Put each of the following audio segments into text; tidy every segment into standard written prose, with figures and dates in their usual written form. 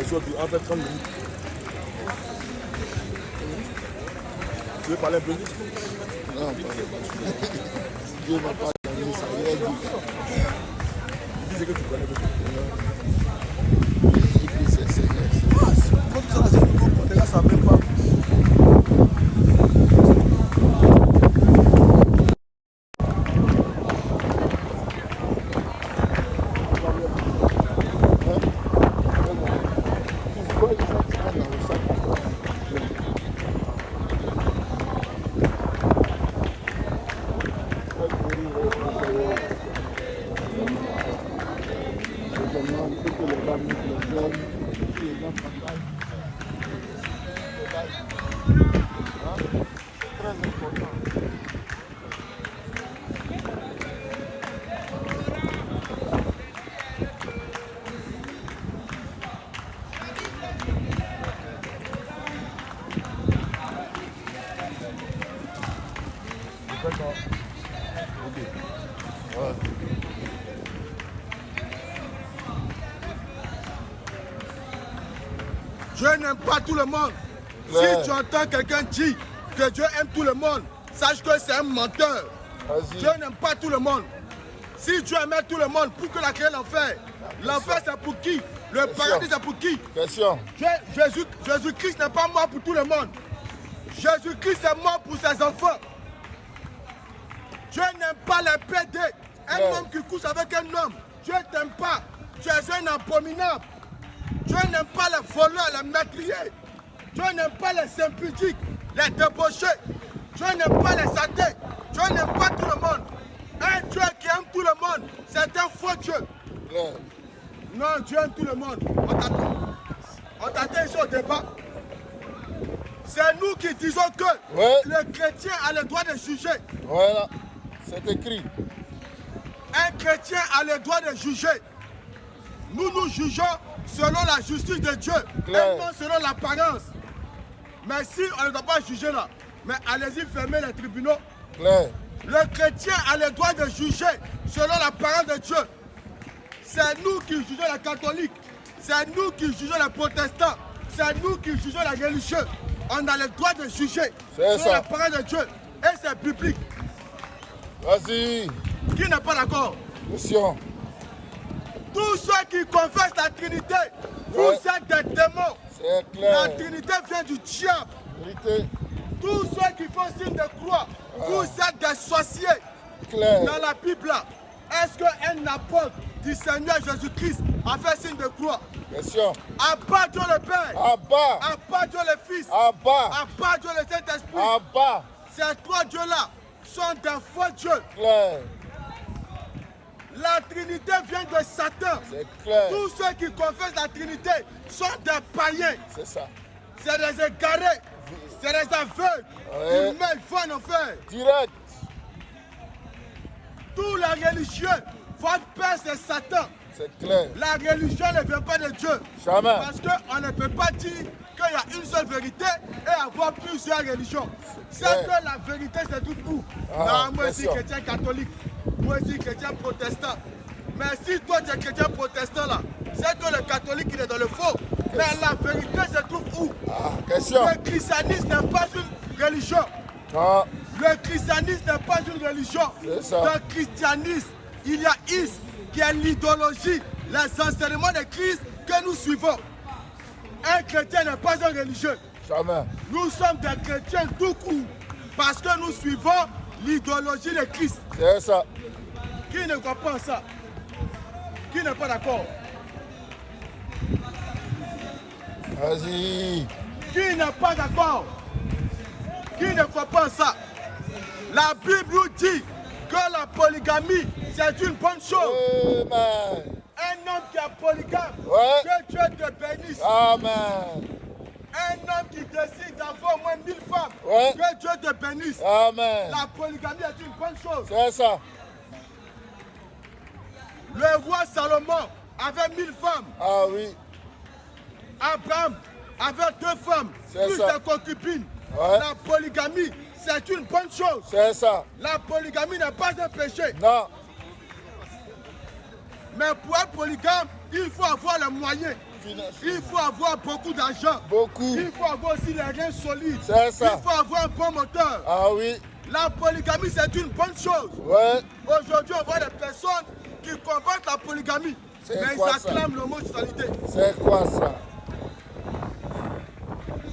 On fait 30 minutes. Tu veux parler un peu? Non, pas. Dieu m'a pas donné ça. Il a dit. Dis ce que tu connais. Comme ça, c'est nouveau pour les gars, ça ne même pas. Dieu n'aime pas tout le monde. Ouais. Si tu entends quelqu'un dire que Dieu aime tout le monde, sache que c'est un menteur. Dieu n'aime pas tout le monde. Si Dieu aimait tout le monde, pour que la créé l'enfer, l'enfer c'est pour qui? Le paradis c'est pour qui? Question. Jésus-Christ n'est pas mort pour tout le monde. Jésus-Christ est mort pour ses enfants. Dieu n'aime pas les PD. Un homme qui couche avec un homme. Dieu t'aime pas. Tu es un abominable. Dieu n'aime pas les voleurs, les meurtriers. Dieu n'aime pas les impudiques, les débauchés. Dieu n'aime pas les athées. Dieu n'aime pas tout le monde. Un Dieu qui aime tout le monde, c'est un faux Dieu. Non, Dieu aime tout le monde. On t'attend ici au débat. C'est nous qui disons que le chrétien a le droit de juger. Voilà, c'est écrit. Un chrétien a le droit de juger. Nous jugeons selon la justice de Dieu, et non selon l'apparence. Mais si on ne doit pas juger là, mais allez-y fermer les tribunaux. Le chrétien a le droit de juger selon l'apparence de Dieu. C'est nous qui jugeons les catholiques, c'est nous qui jugeons les protestants, c'est nous qui jugeons les religieux. On a le droit de juger selon l'apparence de Dieu. Et c'est biblique. Vas-y. Qui n'est pas d'accord? Question. Tous ceux qui confessent la Trinité, vous êtes des démons. C'est clair. La Trinité vient du diable. Vérité. Tous ceux qui font signe de croix, vous êtes des sorciers. Clair. Dans la Bible, est-ce qu'un apôtre du Seigneur Jésus-Christ a fait signe de croix? Question. À part Dieu le Père. Abba. À part Dieu le Fils. Abba. À part Dieu le Saint-Esprit. Abba. Ces trois dieux-là sont des faux dieux. Clair. La Trinité vient de Satan. C'est clair. Tous ceux qui confessent la Trinité sont des païens. C'est ça. C'est des égarés. C'est des aveugles. Ils vont en enfer. Direct. Tous les religieux, votre père c'est Satan. C'est clair. La religion ne vient pas de Dieu. Jamais. Parce qu'on ne peut pas dire qu'il y a une seule vérité et avoir plusieurs religions. C'est que la vérité se trouve où? Moi aussi chrétien catholique. Moi aussi chrétien protestant. Mais si toi tu es chrétien protestant là, c'est que le catholique il est dans le faux. Mais la vérité se trouve où? Question. Le christianisme n'est pas une religion. Le christianisme n'est pas une religion. Dans le christianisme, il y a is qui est l'idéologie, les enseignements de Christ que nous suivons. Un chrétien n'est pas un religieux. Jamais. Nous sommes des chrétiens tout court parce que nous suivons l'idéologie de Christ. C'est ça. Qui ne croit pas en ça? Qui n'est pas d'accord? Vas-y. Qui n'est pas d'accord? Qui ne croit pas en ça? La Bible nous dit que la polygamie, c'est une bonne chose. Amen. Un homme qui est polygame, que Dieu te bénisse. Amen. Un homme qui décide d'avoir au moins 1000 femmes, que Dieu te bénisse. Amen. La polygamie est une bonne chose. C'est ça. Le roi Salomon avait 1000 femmes. Ah oui. Abraham avait 2 femmes, plus des concubines. La polygamie, c'est une bonne chose. C'est ça. La polygamie n'est pas un péché. Non. Mais pour être polygame, il faut avoir les moyens. Il faut avoir beaucoup d'argent. Beaucoup. Il faut avoir aussi les reins solides. C'est ça. Il faut avoir un bon moteur. Ah oui. La polygamie, c'est une bonne chose. Ouais. Aujourd'hui, on voit des personnes qui combattent la polygamie. C'est Mais ils quoi ça? acclament l'homosexualité. C'est quoi ça?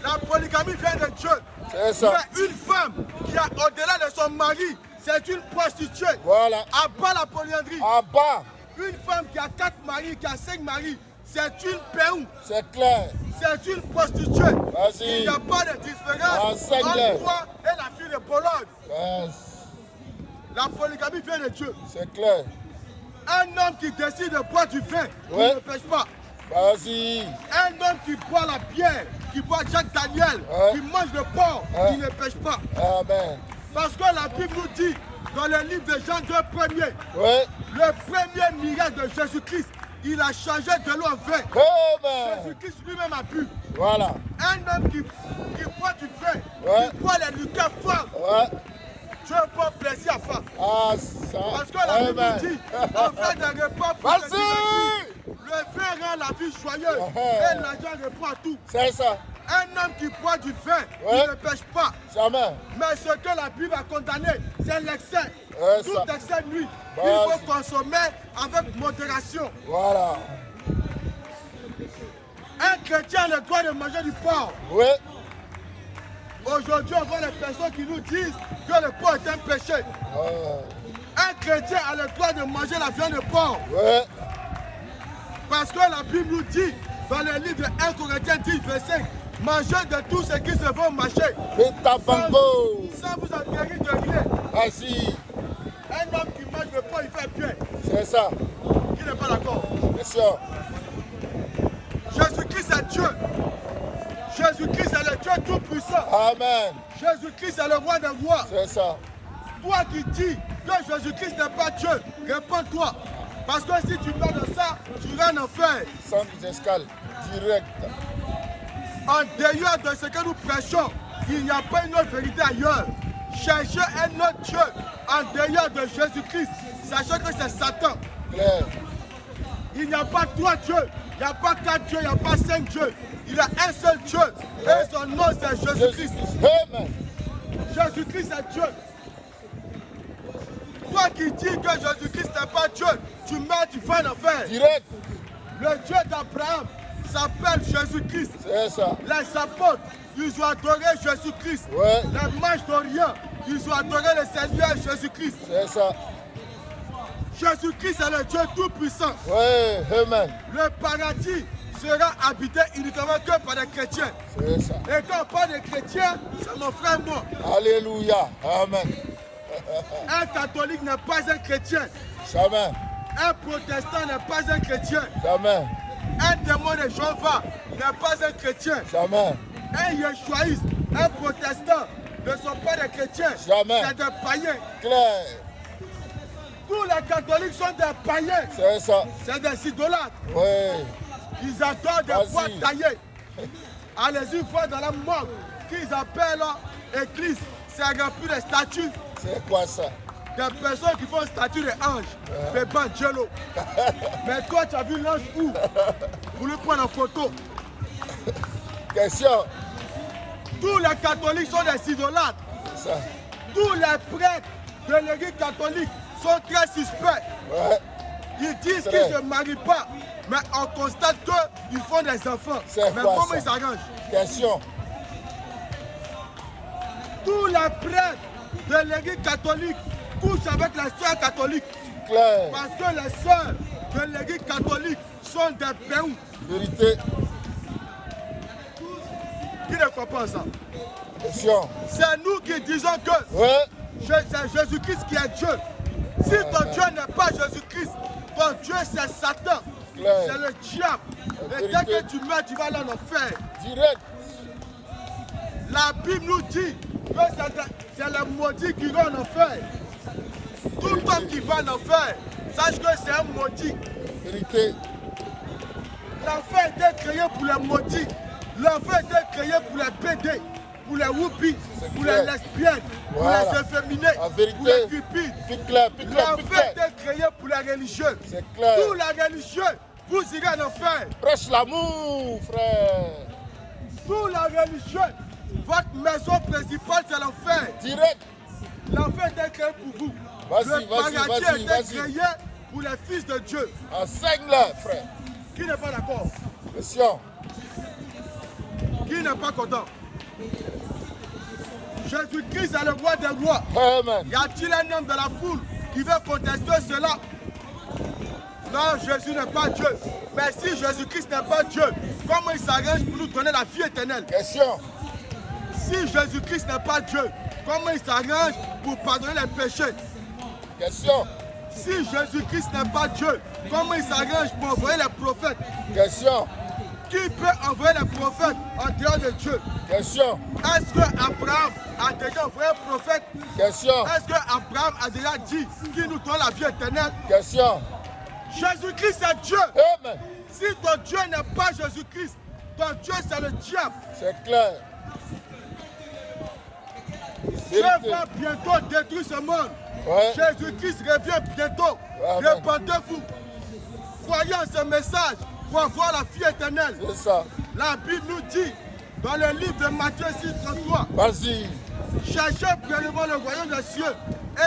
La polygamie vient de Dieu. C'est ça. Mais une femme qui a au-delà de son mari, c'est une prostituée. Voilà. À bas la polyandrie. À bas. Une femme qui a 4 maris, qui a 5 maris, c'est une péou. C'est clair. C'est une prostituée. Vas-y. Il n'y a pas de différence Enseigne-les. entre toi et la fille de Bologne. Yes. La polygamie vient de Dieu. C'est clair. Un homme qui décide de boire du vin, Ouais. il ne pêche pas. Vas-y. Un homme qui boit la bière, qui boit Jacques Daniel, Ouais. qui mange le porc, Ouais. il ne pêche pas. Amen. Parce que la Bible nous dit, dans le livre de Jean 2 premier, Ouais. le premier miracle de Jésus-Christ, il a changé de l'eau en vin. Amen. Jésus-Christ lui-même a bu. Voilà. Un homme qui boit du vin, Ouais. qui boit les liqueurs fortes, Ouais. Dieu prend plaisir à faire. Ah, ça. Parce que la Bible Amen. dit, on fait des repas pour les Vas-y. divertir. Le vin rend la vie joyeuse et l'argent répond à tout. C'est ça. Un homme qui boit du vin, Ouais. il ne pêche pas. Jamais. Mais ce que la Bible a condamné, c'est l'excès. Ouais, Tout ça. excès nuit. Vas-y. Il faut consommer avec modération. Voilà. Un chrétien a le droit de manger du porc. Ouais. Aujourd'hui, on voit les personnes qui nous disent que le porc est un péché. Un chrétien a le droit de manger la viande de porc. Ouais. Parce que la Bible nous dit, dans le livre de 1 Corinthiens 10, verset 5, mangez de tout ce qui se vont marcher. Vitabango. Sans vous en guérir de rien. Vas-y. Un homme qui mange le porc, il fait bien. C'est ça. Qui n'est pas d'accord? C'est ça. Jésus-Christ est Dieu. Jésus-Christ est le Dieu tout-puissant. Amen. Jésus-Christ est le roi des rois. C'est ça. Toi qui dis que Jésus-Christ n'est pas Dieu, réponds-toi. Parce que si tu meurs de ça, tu vas en enfer. Sans escale. Direct. En dehors de ce que nous prêchons, il n'y a pas une autre vérité ailleurs. Cherchez un autre Dieu en dehors de Jésus-Christ. Sachez que c'est Satan. Clair. Il n'y a pas 3 dieux, il n'y a pas 4 dieux, il n'y a pas 5 dieux. Il y a un seul Dieu. Et son nom c'est Jésus-Christ. Amen. Jésus-Christ est Dieu. Toi qui dis que Jésus-Christ n'est pas Dieu, tu meurs, tu vas en enfer. Direct. Le Dieu d'Abraham s'appelle Jésus-Christ. C'est ça. Les apôtres, ils ont adoré Jésus-Christ. Ouais. Les mages d'Orient, ils ont adoré le Seigneur Jésus-Christ. C'est ça. Jésus-Christ est le Dieu tout-puissant. Ouais. Amen. Le paradis sera habité uniquement que par des chrétiens. C'est ça. Et quand on parle de chrétiens, c'est mon frère moi. Alléluia. Amen. Un catholique n'est pas un chrétien. Jamais. Un protestant n'est pas un chrétien. Jamais. Un témoin de Jéhovah n'est pas un chrétien. Jamais. Un yeshuaïste, un protestant ne sont pas des chrétiens. Jamais. C'est des païens. Clair. Tous les catholiques sont des païens. C'est ça. C'est des idolâtres. Ouais. Ils adorent des Vas-y. bois taillés. Allez-y voir dans la morgue qu'ils appellent église. C'est rempli de statues. C'est quoi ça? Des personnes qui font statue de ange. Bébé Angelo. Mais toi, tu as vu l'ange où? Pour lui prendre en photo. Question. Tous les catholiques sont des idolâtres. C'est ça. Tous les prêtres de l'église catholique sont très suspects. Ouais. Ils disent Très. qu'ils ne se marient pas. Mais on constate qu'ils font des enfants. C'est Mais quoi comment ça? ils s'arrangent? Question. Tous les prêtres de l'église catholique couchent avec les sœurs catholiques. Clair. Parce que les sœurs de l'église catholique sont des péous. Vérité. Qui ne comprend ça? Question. C'est nous qui disons que Ouais. c'est Jésus-Christ qui est Dieu. Si ton Dieu n'est pas Jésus-Christ, ton Dieu c'est Satan. Clair. C'est le diable. La Et dès vérité. que tu meurs, tu vas aller en enfer. Direct. La Bible nous dit que c'est les maudits qui vont en enfer. Tout homme qui va en enfer, sache que c'est un maudit. Vérité. L'enfer était créé pour les maudits. L'enfer était créé pour les PD, pour les whoopies, C'est pour clair. les lesbiennes, Voilà. pour les efféminés, La vérité. pour les cupides. Plus clair, plus clair, plus L'enfer clair. était créé pour les religieux. C'est clair. Tous les religieux vous irez en enfer. Prêche l'amour, frère. Sous la religion, votre maison principale, c'est l'enfer. Direct. L'enfer était créé pour vous. Vas-y, Le vas-y, paradis vas-y, était vas-y. créé pour les fils de Dieu. Enseigne-le, frère. Qui n'est pas d'accord? Question. Qui n'est pas content? Jésus-Christ est le roi des rois. Amen. Y a-t-il un homme de la foule qui veut contester cela? Non, Jésus n'est pas Dieu. Mais si Jésus-Christ n'est pas Dieu, comment il s'arrange pour nous donner la vie éternelle? Question. Si Jésus-Christ n'est pas Dieu, comment il s'arrange pour pardonner les péchés? Question. Si Jésus-Christ n'est pas Dieu, comment il s'arrange pour envoyer les prophètes? Question. Qui peut envoyer les prophètes en dehors de Dieu? Question. Est-ce que Abraham a déjà envoyé un prophète? Question. Est-ce que Abraham a déjà dit qu'il nous donne la vie éternelle? Question. Jésus-Christ est Dieu. Amen. Si ton Dieu n'est pas Jésus-Christ, ton Dieu c'est le diable. C'est clair. Dieu Vérité. va bientôt détruire ce monde. Ouais. Jésus-Christ revient bientôt. Amen. Répandez-vous. Croyez en ce message pour avoir la vie éternelle. C'est ça. La Bible nous dit dans le livre de Matthieu 6, 33, Vas-y. cherchez premièrement le royaume des cieux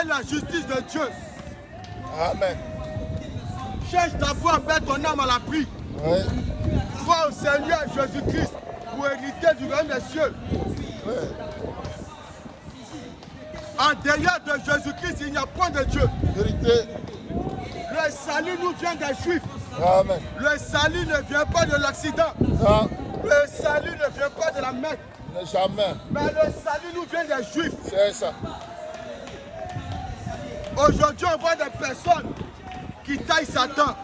et la justice de Dieu. Amen. Cherche d'abord à mettre ton âme à l'abri. Ouais. Crois au Seigneur Jésus-Christ pour hériter du royaume des cieux. Ouais. En dehors de Jésus-Christ, il n'y a point de Dieu. Vérité. Le salut nous vient des Juifs. Amen. Le salut ne vient pas de l'Occident. Non, Le salut ne vient pas de la Mecque. ne jamais. Mais le salut nous vient des Juifs. C'est ça. Aujourd'hui, on voit des personnes qui taillent Satan.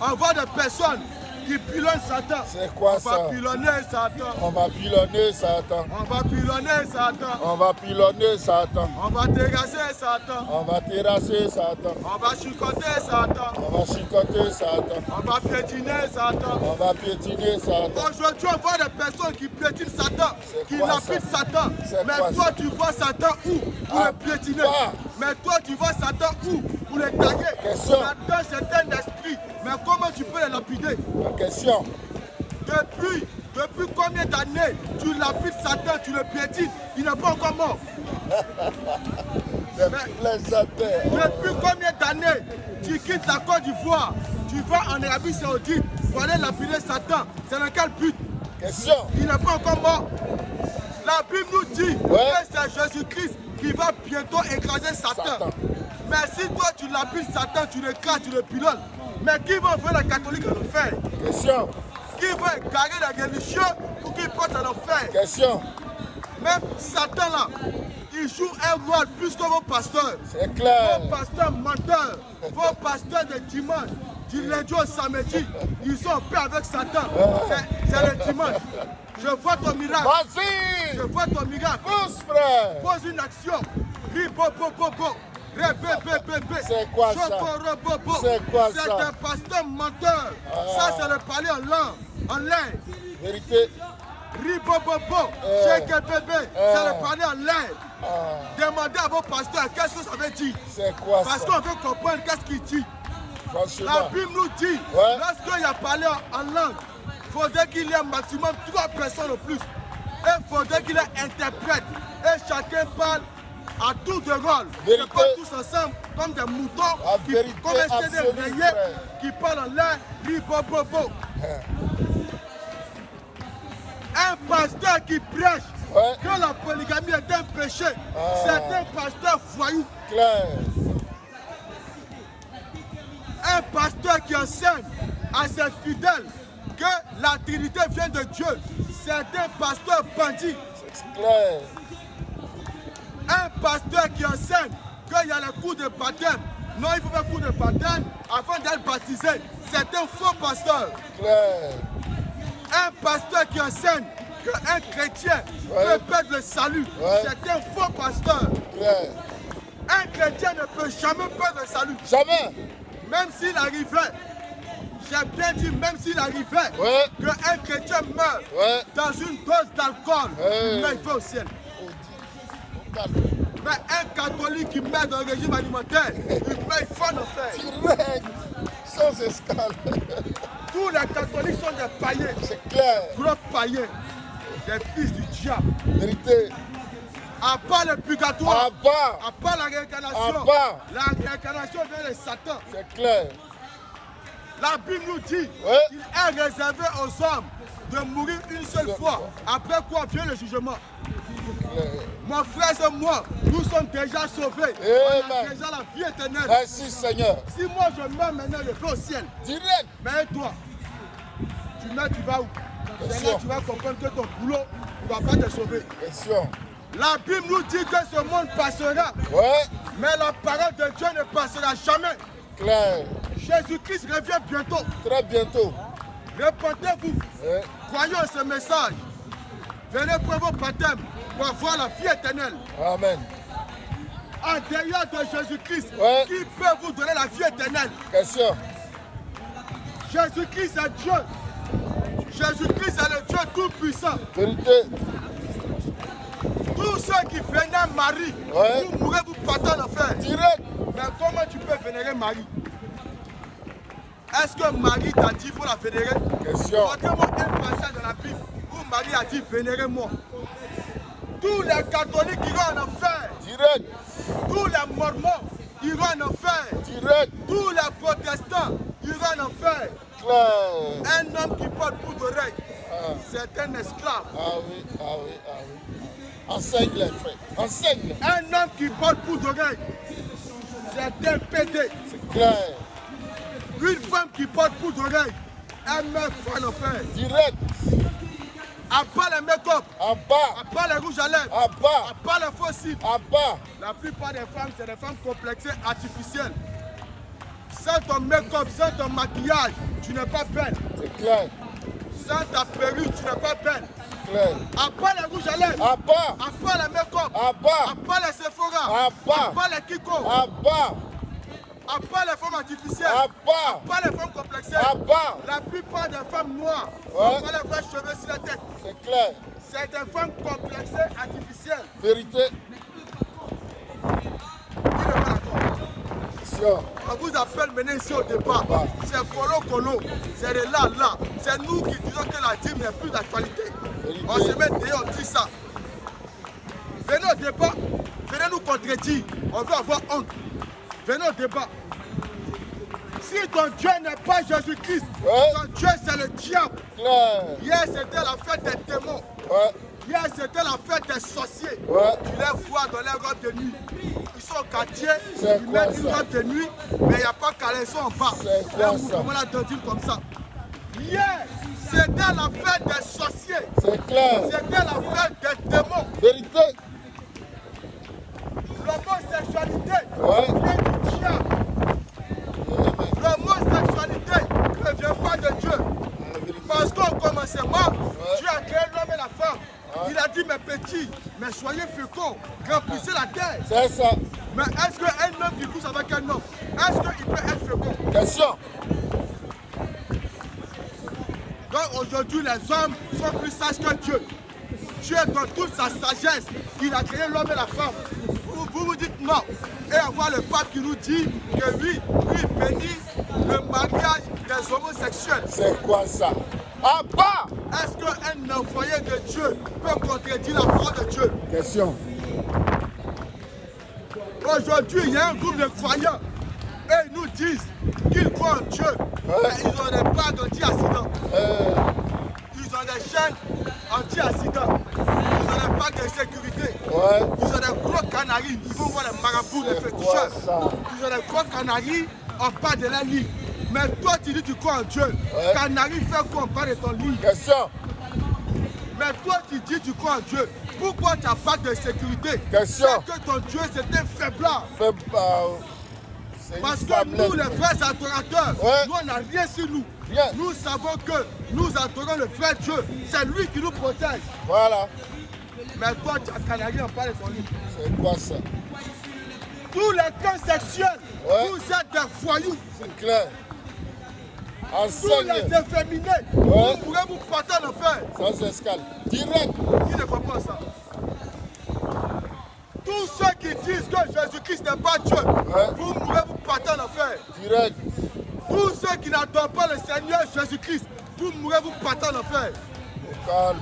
On voit des personnes qui pilonnent Satan. C'est quoi On ça? va pilonner Satan. On va pilonner Satan. On va pilonner Satan. On va pilonner Satan. On va terrasser Satan. On va terrasser Satan. On va chicoter Satan. On va chicoter Satan. On va piétiner Satan. On va piétiner Satan. Aujourd'hui, on voit des personnes qui piétinent Satan, C'est qui quoi lapident Satan. C'est Mais quoi toi, ça? tu vois Satan où? Pour Ah, le piétiner. toi. Mais toi, tu vois Satan où? Pour le tailler. Question. Satan, c'est un esprit. Mais comment tu peux le lapider? La question. Depuis combien d'années tu lapides Satan, tu le piétines? Il n'est pas encore mort. Les athées. Depuis combien d'années tu quittes la Côte d'Ivoire, tu vas en Arabie Saoudite pour aller lapider Satan? C'est dans quel but? Question. Il n'est pas encore mort. La Bible nous dit Ouais. que c'est Jésus-Christ qui va bientôt écraser Satan. Satan. Mais si toi tu lapides Satan, tu le casses, tu le pilonnes. Mais qui va envoyer les catholiques en enfer? Question. Qui va égarer les religieux pour qu'ils partent en enfer? Question. Même Satan là, il joue un rôle plus que vos pasteurs. C'est clair. Vos pasteurs menteurs, vos pasteurs de dimanche, du lundi au samedi, ils sont en paix avec Satan. C'est le dimanche. Je vois ton miracle. Vas-y. Je vois ton miracle. Pousse, frère. Pose une action. Ribobobobo. Rebebebebe. C'est quoi ça? Chokorobobo. C'est quoi ça? C'est un pasteur menteur. Ça, c'est le parler en langue, en l'air. Vérité. Ribobobo. Chekebebe. C'est le parler en l'air. Ah, Demandez à vos pasteurs qu'est-ce que ça veut dire. c'est quoi Parce ça? qu'on veut comprendre qu'est-ce qu'il dit. La Franchement. Bible nous dit, Ouais. lorsqu'il a parlé en langue, il faudrait qu'il y ait maximum 3 personnes au plus. Et il faudrait qu'il ait interprète. Et chacun parle à tour de rôle. Vérité. C'est pas tous ensemble comme des moutons La qui vérité commencent des absolue, rayés, frère. qui parlent en l'air, ribobobo. Un pasteur qui prêche Ouais. que la polygamie est un péché, Ah. c'est un pasteur voyou. Clair. Un pasteur qui enseigne à ses fidèles que la Trinité vient de Dieu, c'est un pasteur bandit. C'est clair. Un pasteur qui enseigne qu'il y a le coup de baptême. Non, il faut faire le coup de baptême avant d'être baptisé. C'est un faux pasteur. Clair. Un pasteur qui enseigne qu'un chrétien Ouais. peut perdre le salut. Ouais. C'est un faux pasteur. Clair. Un chrétien ne peut jamais perdre le salut. Jamais. Même s'il arrivait, j'ai bien dit, même s'il arrivait Ouais. qu'un chrétien meurt Ouais. dans une dose d'alcool, Ouais. il va au ciel. Au calme. Mais un catholique qui meurt dans le régime alimentaire, il va en enfer. Direct. Sans escale. Tous les catholiques sont des païens. C'est clair. Gros païens. Des fils du diable. Vérité. À part le purgatoire. À bas. À part la réincarnation. À bas. La réincarnation vient de Satan. C'est clair. La Bible nous dit Ouais. qu'il est réservé aux hommes de mourir une seule fois. Après quoi vient le jugement. Mon frère et moi, nous sommes déjà sauvés. On a Amen. déjà la vie éternelle. Merci Seigneur. Si moi je meurs maintenant, je vais au ciel. Direct. Mais toi, tu meurs, tu vas où? Bien C'est là sûr. que tu vas comprendre que ton boulot ne va pas te sauver. Question. La Bible nous dit que ce monde passera, Ouais. mais la parole de Dieu ne passera jamais. Clair. Jésus-Christ revient bientôt. Très bientôt. Répondez-vous. Ouais. Croyons en ce message. Venez pour vos baptêmes pour avoir la vie éternelle. Amen. En dehors de Jésus-Christ, Ouais. qui peut vous donner la vie éternelle? Question. Jésus-Christ est Dieu. Jésus-Christ est le Dieu tout-puissant. Vérité. Tous ceux qui vénèrent Marie, Ouais. vous mourrez, vous partez en enfer. Direct. Mais comment tu peux vénérer Marie? Est-ce que Marie t'a dit qu'il faut la vénérer? Question. Montrez-moi un passage de la Bible où Marie a dit vénérez-moi. Tous les catholiques iront en enfer. Direct. Tous les mormons iront en enfer. Direct. Tous les protestants iront en enfer. Clair. Un homme qui porte bout d'oreille, Ah. c'est un esclave. Ah oui, ah oui, ah oui. Enseigne les frères. Enseigne. Un homme qui porte bout d'oreille, c'est un pédé. C'est clair. Une femme qui porte bout d'oreille, elle meurt en enfer. Direct. À part les make-up, À bas. à part les rouges à lèvres, À à bas. part les faux cils, À bas. la plupart des femmes, c'est des femmes complexées, artificielles. Sans ton make-up, sans ton maquillage, tu n'es pas belle. C'est clair. Sans ta perruque, tu n'es pas belle. Clair. À part les rouges à lèvres, À bas. à part les make-up, À bas. à part les Sephora, À bas. à part les Kiko, À bas. à part les femmes artificielles, À bas. à part les femmes complexées, À bas. la plupart des femmes noires, Ouais. on les vrais cheveux sur la tête. C'est clair. C'est des femmes complexées, artificielles. Vérité. Qui n'est pas d'accord? Question. On vous appelle maintenant ici au départ. C'est Colo. C'est de là. C'est nous qui disons que la dîme n'est plus d'actualité. On se met dehors, on dit ça. Venez au débat. Venez nous contredire. On veut avoir honte. Venez au débat. Si ton Dieu n'est pas Jésus-Christ, Ouais. ton Dieu c'est le diable. Clair. Hier c'était la fête des démons. Ouais. Hier c'était la fête des sorciers. Ouais. Tu les vois dans les robes de nuit. Ils sont au quartier, C'est ils quoi mettent une ça? robe de nuit, mais il n'y a pas caleçon en bas. C'est quoi Un ça? mouvement là de dire comme ça. Hier, c'était la fête des sorciers. C'est clair. C'était la fête des démons. Vérité. L'homosexualité Ouais. vient du diable. L'homosexualité ne vient pas de Dieu. Parce qu'au commencement, Dieu a créé l'homme et la femme. Il a dit, mes petits, mais soyez féconds, remplissez la terre. C'est ça. Mais est-ce qu'un homme qui couche avec un homme, est-ce qu'il peut être fécond? Question. Donc aujourd'hui, les hommes sont plus sages que Dieu. Dieu, dans toute sa sagesse, il a créé l'homme et la femme. Vous dites non. Et on voit le pape qui nous dit que lui bénit le mariage des homosexuels. C'est quoi ça? À bas. Est-ce qu'un envoyé de Dieu peut contredire la parole de Dieu? Question. Aujourd'hui, il y a un groupe de croyants et ils nous disent qu'ils croient en Dieu. Mais ils ont des bagues anti-accident. Ils ont des chaînes anti-accident. Ils ont des bagues de sécurité. Ouais. Ils ont des gros canaris. Ils vont voir les marabouts, les féticheurs. ça? Ils ont des gros canaris en bas de la ligne. Mais toi, tu dis que tu crois en Dieu. Ouais. Canari fait quoi en bas de ton lit? Question. Mais toi, tu dis que tu crois en Dieu. Pourquoi tu n'as pas de sécurité? Question. C'est que ton Dieu, c'est un faiblard. Fais pas. C'est une Parce que femmelette. nous, les vrais adorateurs, Ouais. nous, on n'a rien sur nous. Rien. Nous savons que nous adorons le vrai Dieu. C'est lui qui nous protège. Voilà. Mais toi, tu as canari en bas de ton lit. C'est quoi ça? Tous les cas sexuels, Ouais. vous êtes des voyous. C'est clair. Tous les Enseigne. efféminés, Ouais. vous pourrez vous porter en enfer. Sans escale. Direct. Qui ne comprend pas ça? Tous ceux qui disent que Jésus-Christ n'est pas Dieu, Ouais. vous mourrez, vous partez en enfer. Direct. Tous ceux qui n'adorent pas le Seigneur Jésus-Christ, vous mourrez, vous partez en enfer. Calme.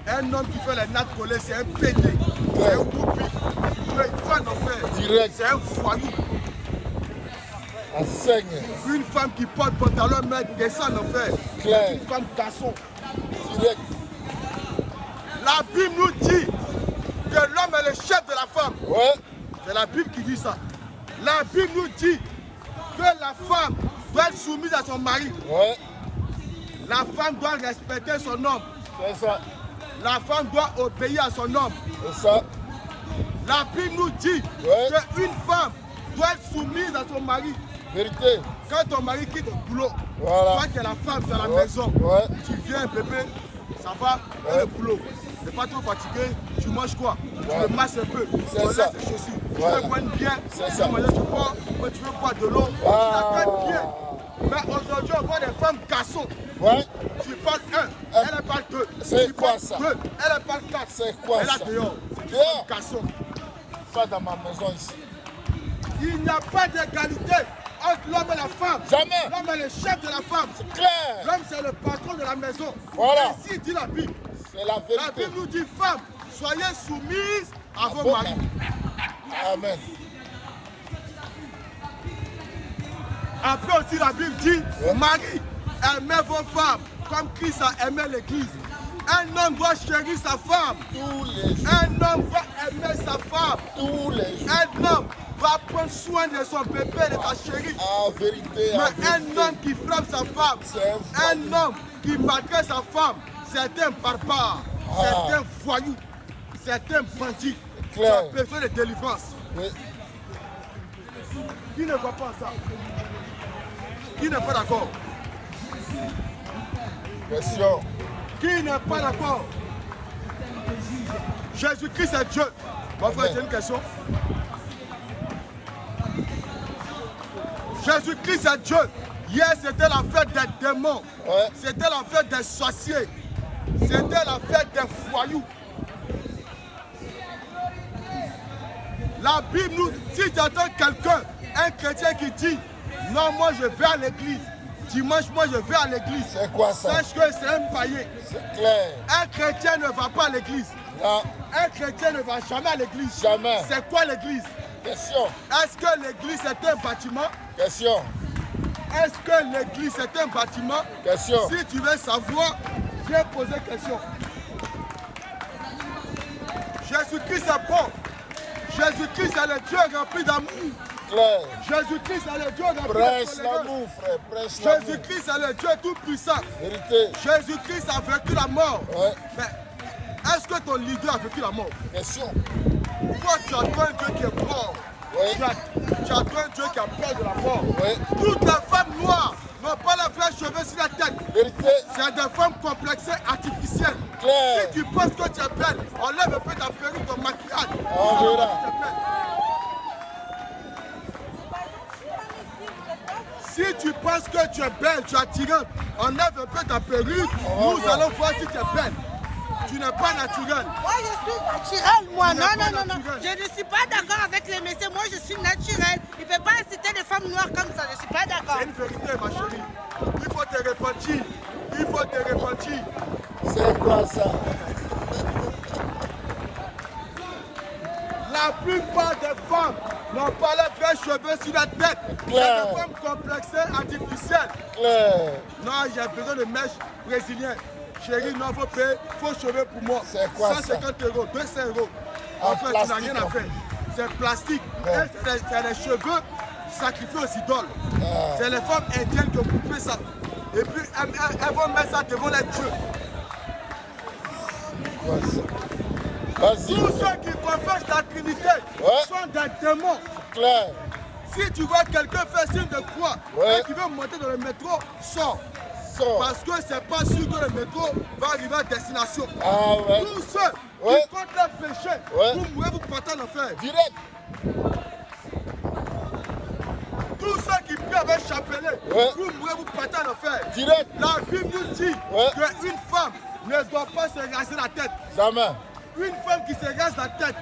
Un homme qui fait les nattes collées, c'est un pédé, c'est un groupie. Il va en enfer. Direct. C'est un foyou. Enseigne. Une femme qui porte pantalon maître descend en enfer. Claire. Une femme garçon. Direct. La Bible nous dit que l'homme est le chef de la femme. Ouais. C'est la Bible qui dit ça. La Bible nous dit que la femme doit être soumise à son mari. Ouais. La femme doit respecter son homme. C'est ça. La femme doit obéir à son homme. C'est ça. La Bible nous dit qu'une femme doit être soumise à son mari. Vérité. Quand ton mari quitte le boulot, Voilà. toi qui es la femme, tu es à la Ouais. maison, Ouais. tu viens bébé, ça va, le boulot. Tu n'es pas trop fatigué, tu manges quoi? Tu Ouais. le masses un peu, tu C'est enlèves ça. tes chaussures, tu Voilà. veux boire bien, C'est tu ça. veux manger du porc, mais tu veux boire de l'eau, tu la gagnes bien. Mais aujourd'hui, on voit des femmes garçons. Ouais. Tu parles elle parle deux. C'est Tu quoi parles ça? deux, elle parle quatre. C'est quoi elle ça? est dehors. C'est une Dehors. femme garçon. Pas dans ma maison ici. Il n'y a pas d'égalité entre l'homme et la femme. Jamais. L'homme est le chef de la femme. Claire. L'homme, c'est le patron de la maison. Voilà. Ainsi dit la Bible. C'est la La vérité. Bible nous dit, femmes, soyez soumises à vos Bon maris. Amen. Après aussi, la Bible dit, Marie, aimez vos femmes comme Christ a aimé l'église. Un homme doit chérir sa femme. Tous les jours. Un homme doit aimer sa femme. Tous les jours. Un homme va prendre soin de son bébé, de sa chérie. En vérité. En Mais un vérité. homme qui frappe sa femme, C'est un homme qui maltraite sa femme, c'est un barbare, c'est un voyou, c'est un bandit. Tu Clair. as besoin de délivrance. Oui. Qui ne voit pas ça? Qui n'est pas d'accord? Question. Qui n'est pas d'accord? Jésus-Christ est Dieu. Mon frère, j'ai une question. Jésus-Christ est Dieu. Hier, c'était la fête des démons. Ouais. C'était la fête des sorciers. C'était la fête des voyous. La Bible nous, si tu entends quelqu'un, un chrétien qui dit, non, moi je vais à l'église. Dimanche, moi je vais à l'église. C'est quoi ça? Sache que c'est un païen. C'est clair. Un chrétien ne va pas à l'église. Non. Un chrétien ne va jamais à l'église. Jamais. C'est quoi l'église? Question. Est-ce que l'église est un bâtiment? Question. Est-ce que l'église est un bâtiment? Question. Si tu veux savoir, viens poser question. Jésus-Christ est bon. Jésus-Christ est le Dieu rempli d'amour. Clair. Jésus-Christ est le Dieu rempli de Prêche tolérance. l'amour, frère. Prêche l'amour. Jésus-Christ est le Dieu tout-puissant. Vérité. Jésus-Christ a vaincu la mort. Ouais. Mais est-ce que ton leader a vaincu la mort? Question. Toi, tu attends un Dieu qui est mort. Oui. Tu attends un Dieu qui a peur de la mort. Oui. Toutes les femmes noires n'ont pas la vraie cheveux sur la tête. Vérité. C'est des femmes complexées artificielles. Clair. Si tu penses que tu es belle, enlève un peu ta perruque, ton maquillage. On verra. Tu es belle. Si tu penses que tu es belle, tu es attirante, enlève un peu ta perruque, On nous va allons voir si tu es belle. Tu n'es pas naturelle. Moi, je suis naturelle, moi. Tu n'es Non, pas non, non, non. naturelle. Je ne suis pas d'accord avec les messieurs. Moi, je suis naturelle. Il ne peut pas inciter des femmes noires comme ça. Je ne suis pas d'accord. C'est une vérité, ma chérie. Il faut te repentir. Il faut te repentir. C'est quoi ça? La plupart des femmes n'ont pas les vrais cheveux sur la tête. C'est Claire. des femmes complexées, artificielles. Clair. Non, j'ai besoin de mèches brésiliennes. Chérie, non, faut payer faux cheveux pour moi. C'est quoi 150 €, 200 €. En En fait, tu n'as plastique, rien à en faire. C'est plastique. Ouais. Et c'est les cheveux sacrifiés aux idoles. Ah. C'est les femmes indiennes qui ont coupé ça. Et puis, elles vont mettre ça devant les dieux. Quoi ça? Vas-y. Tous ceux qui professent la Trinité Ouais. sont des démons. Clair. Si tu vois quelqu'un faire signe de croix Ouais. et qui veut monter dans le métro, sors. Sors. Parce que c'est pas sûr que le métro va arriver à destination. Ah ouais. Tous ceux Ouais. qui comptent leur péché, Ouais. vous mourrez, vous partez en enfer. Direct. Tous ceux qui prient avec chapelet, Ouais. vous mourrez, vous partez en enfer. Direct. La Bible nous dit Ouais. qu'une femme ne doit pas se raser la tête. Jamais. Une femme qui se rase la tête,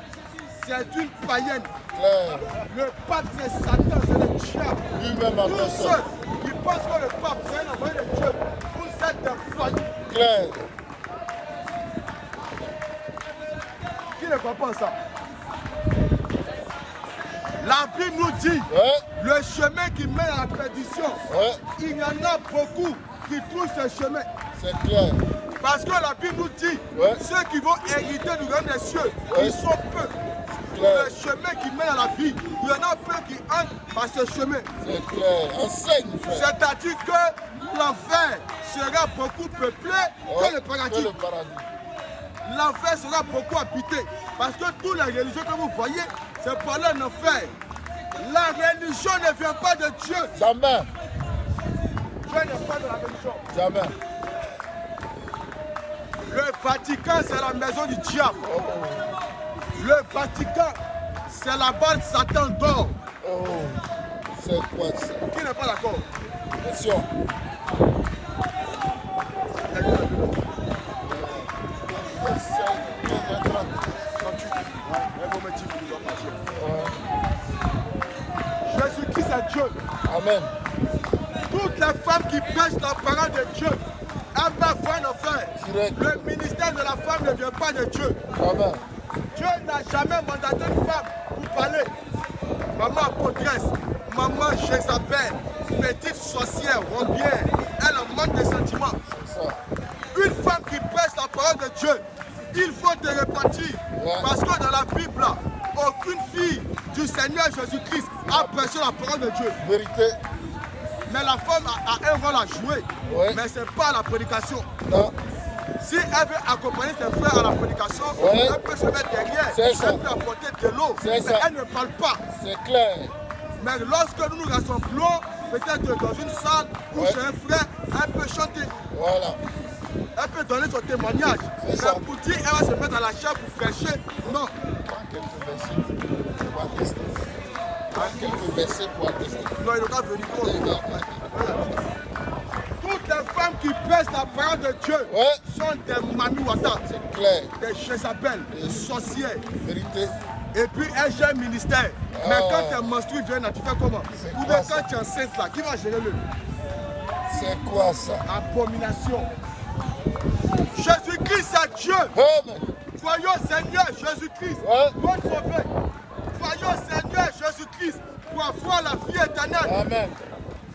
c'est une païenne. Claire. Le pape, c'est Satan, c'est le diable. Lui-même en Tous personne. ceux qui pensent que le pape, c'est un envoyé de Dieu, vous êtes des foyers. Claire. Qui ne comprend pas ça? La Bible nous dit, Ouais. le chemin qui mène à la perdition, Ouais. il y en a beaucoup qui trouvent ce chemin. C'est clair. Parce que la Bible nous dit, Ouais. ceux qui vont hériter du royaume des cieux, Ouais. ils sont peu. Clair. Le chemin qui mène à la vie, il y en a peu qui entrent par ce chemin. C'est clair. Enseigne, frère. C'est-à-dire que l'enfer sera beaucoup peuplé Ouais. que le Que paradis. le paradis. L'enfer sera beaucoup habité. Parce que toutes les religions que vous voyez, c'est par un enfer. La religion ne vient pas de Dieu. Jamais. Dieu n'est pas de la religion. Jamais. Le Vatican, c'est la maison du diable. Oh. Le Vatican, c'est la base Satan d'or. Oh. C'est quoi ça? Qui n'est pas d'accord? Attention. Jésus-Christ est Dieu. Amen. Toutes les femmes qui prêchent la parole de Dieu, elles peuvent faire un enfer. Direct. Le ministère de la femme ne vient pas de Dieu. Amen. Dieu n'a jamais mandaté une femme pour parler. Maman apôtresse, maman Jézabel, petite sorcière, rombière, elle en manque de sentiments. C'est ça. Une femme qui prêche la parole de Dieu, il faut te repentir. Ouais. Parce que dans la Bible, là, aucune fille du Seigneur Jésus-Christ a prêché la parole de Dieu. Vérité. Mais la femme a un rôle à jouer. Ouais. Mais ce n'est pas la prédication. Non. Si elle veut accompagner ses frères à la prédication, Ouais. elle peut se mettre derrière, C'est ça. elle peut apporter de l'eau, C'est mais ça. elle ne parle pas. C'est clair. Mais lorsque nous nous rassemblons, peut-être dans une salle ou Ouais. chez un frère, elle peut chanter, Voilà. elle peut donner son témoignage. C'est Mais ça. pour dire elle va se mettre à la chair pour prêcher, non. Prends quelques versets pour attester. Prends quelques versets pour attester. Non, il doit venir contre. Toutes les femmes qui prêchent la parole de Dieu Ouais. sont des mamiwata, C'est clair. des Jézabel, des sorcières. Vérité. Et puis elle gère un ministère. Mais Ah. quand tes menstrues viennent, tu fais comment? C'est Ou quoi bien ça? quand tu es enceinte là, qui va gérer le C'est quoi ça? abomination? Jésus-Christ c'est Dieu. Amen. Voyons Seigneur Jésus-Christ, Ouais. notre Sauveur. Voyons Seigneur Jésus-Christ pour avoir la vie éternelle. Amen.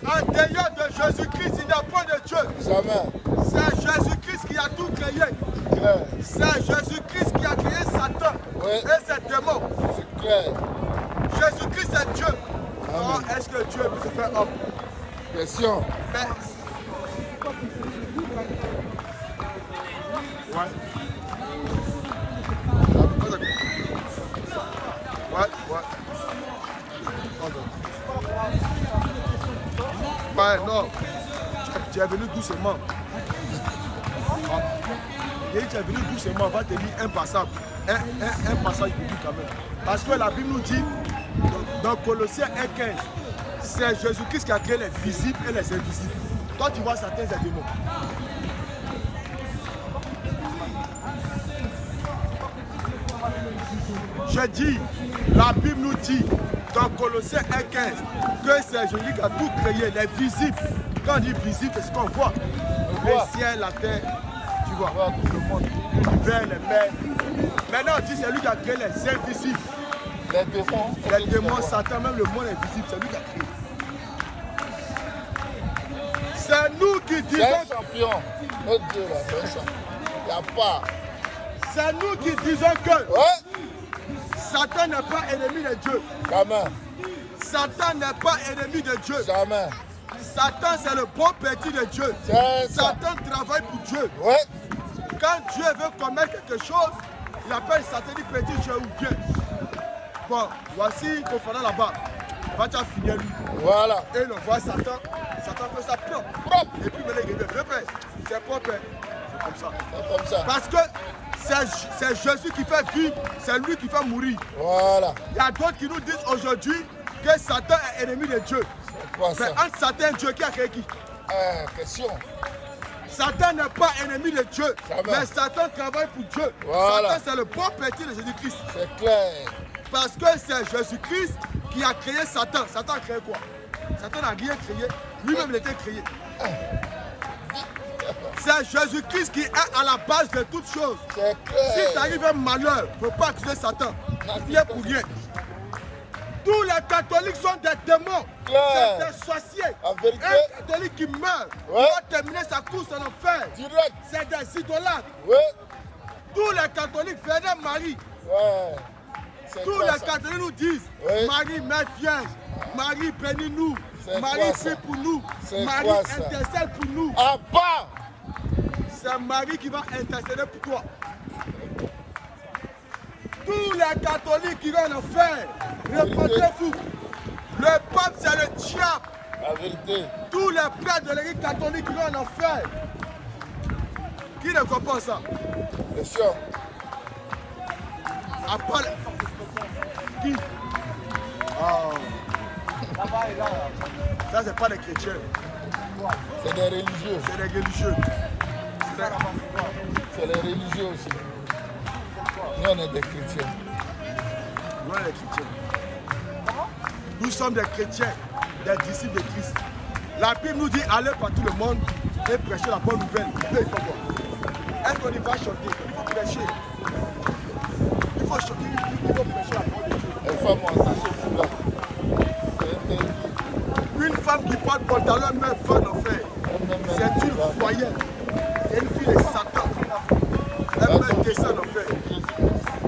En dehors de Jésus-Christ, il n'y a pas de Dieu. Jamais. C'est Jésus-Christ qui a tout créé. Clair. C'est Jésus-Christ qui a créé Satan Ouais. et ses démons. C'est clair. Jésus-Christ est Dieu. Comment est-ce que Dieu peut se faire homme? Question. Mais... Ouais. Ouais. Ouais, non. Tu es venu doucement. Et tu es venu doucement, on va te lire un passage. Un passage biblique quand même. Parce que la Bible nous dit, dans Colossiens 1,15, c'est Jésus-Christ qui a créé les visibles et les invisibles. Toi, tu vois certains démons. Je dis, la Bible nous dit, dans Colossiens 1,15, que c'est Jésus qui a tout créé, les visibles. Quand on dit visible, c'est ce qu'on voit. Le ciel, la terre, tu vois, tout le monde, l'univers, les mers. Maintenant, on dit c'est lui qui a créé les invisibles. Les démons. Les démons, Satan, même le monde invisible, c'est lui qui a créé. C'est nous qui C'est disons. un champion. Notre Dieu là, c'est un champion. Il n'y a pas. C'est nous qui disons que Ouais. Satan n'est pas ennemi de Dieu. Jamais. Satan n'est pas ennemi de Dieu. Jamais. Satan, c'est le bon petit de Dieu. C'est ça. Satan travaille pour Dieu. Ouais. Quand Dieu veut commettre quelque chose, il appelle Satan, il dit petit Dieu ou viens. Bon, voici Kofana là-bas. Va tu finir lui. Voilà. Et on voit Satan. Satan fait ça propre. Propre. Et puis il dit, fais paix. C'est propre. C'est comme ça. C'est comme ça. Parce que c'est Jésus qui fait vivre, c'est lui qui fait mourir. Voilà. Il y a d'autres qui nous disent aujourd'hui que Satan est ennemi de Dieu. C'est quoi Mais ça? entre Satan et Dieu, qui a créé qui? Question. Satan n'est pas ennemi de Dieu, Jamais. mais Satan travaille pour Dieu. Voilà. Satan, c'est le bon petit de Jésus-Christ. C'est clair. Parce que c'est Jésus-Christ qui a créé Satan. Satan a créé quoi? Satan n'a rien créé. Lui-même, il était créé. C'est Jésus-Christ qui est à la base de toutes choses. Si t'arrive un malheur, il ne faut pas accuser Satan. Il est pour rien. Tous les catholiques sont des démons. C'est des sorciers. Un catholique qui meurt doit terminer sa course en enfer. C'est des idolâtres. Tous les catholiques venaient Marie. Tous les catholiques nous disent Marie, Mère Vierge. Marie, bénis-nous. Marie, prie pour nous. Marie, intercède pour nous. C'est Marie qui va intercéder pour toi. Tous les catholiques qui vont en enfer, répondez-vous. Le pape, c'est le diable. La vérité. Tous les prêtres de l'église catholique qui vont en enfer. Qui ne comprend ça? Bien sûr. À part qui? Oh. Ça, c'est pas des chrétiens. C'est des religieux. C'est des religieux. C'est les religieux aussi. Nous, on est des chrétiens. Nous, on est des chrétiens. Nous sommes des chrétiens, des disciples de Christ. La Bible nous dit allez par tout le monde et prêcher la bonne nouvelle. Là, il faut quoi? Est-ce qu'on y va chanter? Il faut prêcher. Il faut chanter. Il faut prêcher la parole de Dieu. Les femmes ont attaché le foulard. C'est interdit. Une femme qui porte pantalon même va en enfer. C'est une voyelle. C'est une fille de Satan. Elle peut descendre en enfer.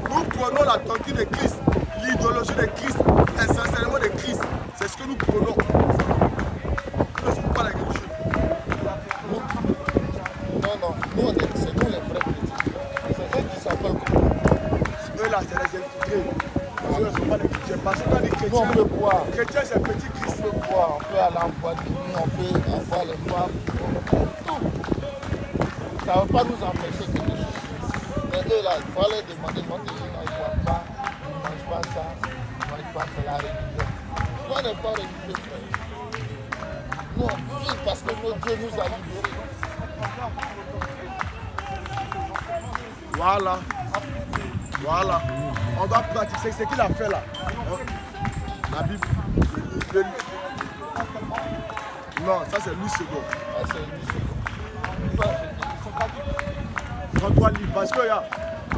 Nous prenons la doctrine de Christ, l'idéologie de Christ, les enseignements de Christ. C'est ce que nous prenons. Nous ne sommes pas les religieux. Non, nous, c'est nous les vrais chrétiens. C'est eux qui s'appellent comment? Eux là, c'est les infiltrés. Eux ne sont pas les chrétiens. Parce que quand les Nous, on peut chrétiens, boire. chrétiens c'est petit Christ. On peut boire, on peut aller en boîte de nuit, on peut avoir les femmes. Tout. Ça ne va pas nous empêcher quelque chose. Mais eux là, il faut aller demander, ils vont te dire non, ils ne boivent pas, ils ne mangent pas ça, ils ne mangent pas c'est la religion. Nous, on n'est pas religieux, frère. Nous, on vit parce que notre Dieu nous a libérés. Voilà. Voilà. On va pratiquer ce qu'il a fait là. La Bible. Non, ça c'est Louis II. Ah, c'est une chose. Quand toi livre, parce que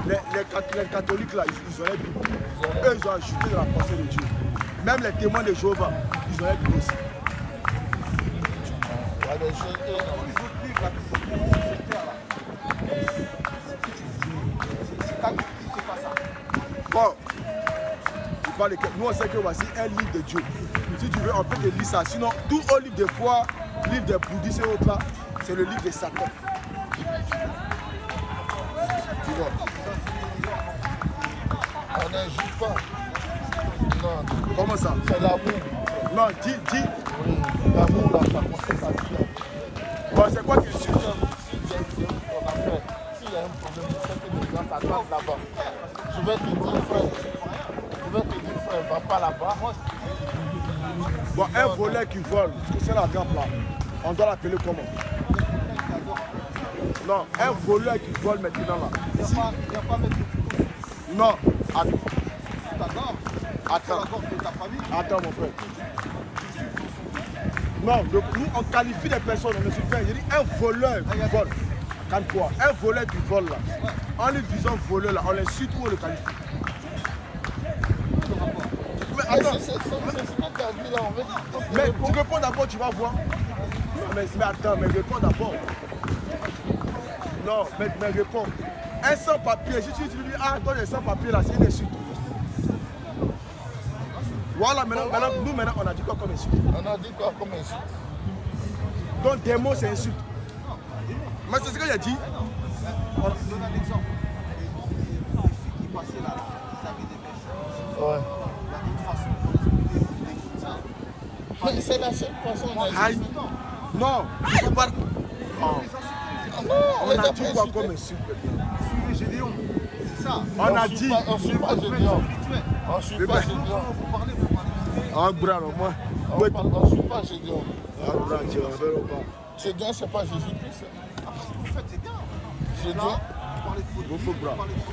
les catholiques là, ils auraient Bible. Eux, ils ont ajouté dans la pensée de Dieu. Même les témoins de Jéhovah, ils auraient Bible aussi. Il y a des choses. Bon, tu parles de... Nous on sait que voici un livre de Dieu. Si tu veux, on peut te lire ça. Sinon, tout au livre de foi, livre des bouddhistes et autres là, c'est le livre de Satan. Tu vois. On n'injure pas. Non. Comment ça? C'est l'amour. Non, dis. Oui, l'amour là, ça consiste à dire. Bon, c'est quoi qui suit? S'il y a un problème, je sais que les gens t'attendent là-bas. Je vais te dire, frère, va pas là-bas. Bon, un voleur qui vole, c'est la grappe là. On doit l'appeler comment? Non, un voleur qui vole maintenant là. Si... Non, attends mon frère. Non, nous on qualifie les personnes, on ne sait pas. Je dis un voleur qui vole. Quand quoi? Un voleur qui vole là. En lui disant voleur là, on les cite ou on le qualifie. Mais attends. C'est ce que tu as dit là, on veut dire. Mais tu réponds d'abord, tu vas voir. Mais attends, mais réponds d'abord. Non, mais réponds. Un sans-papier, si tu dis, ah, toi, les sans-papier là, c'est une insulte. Voilà, maintenant, nous, on a dit quoi comme insulte? On a dit quoi comme insulte? Donc, des mots, c'est insulte. Mais c'est ce que j'ai dit. On donne un exemple. Les filles qui passaient là, qui avaient des mèches. Ouais. Il y a une façon pour expliquer ça. Mais c'est la seule façon on a Aïe. dit. Non, c'est pas... Oh. Non, On a dit quoi comme insulte? Suivez Gédéon. C'est ça. On a dit... On ne suit pas Gédéon. On ne suit pas Gédéon. Vous parlez, vous parlez. Ah, Bran, au moins. On ne suit pas Gédéon. Ah, Bran, tu vas faire au pas. Gédéon, ce n'est pas Jésus-Christ. Vous faites, c'est bien. Gédéon. Vous parlez de votre Vous faut Bran.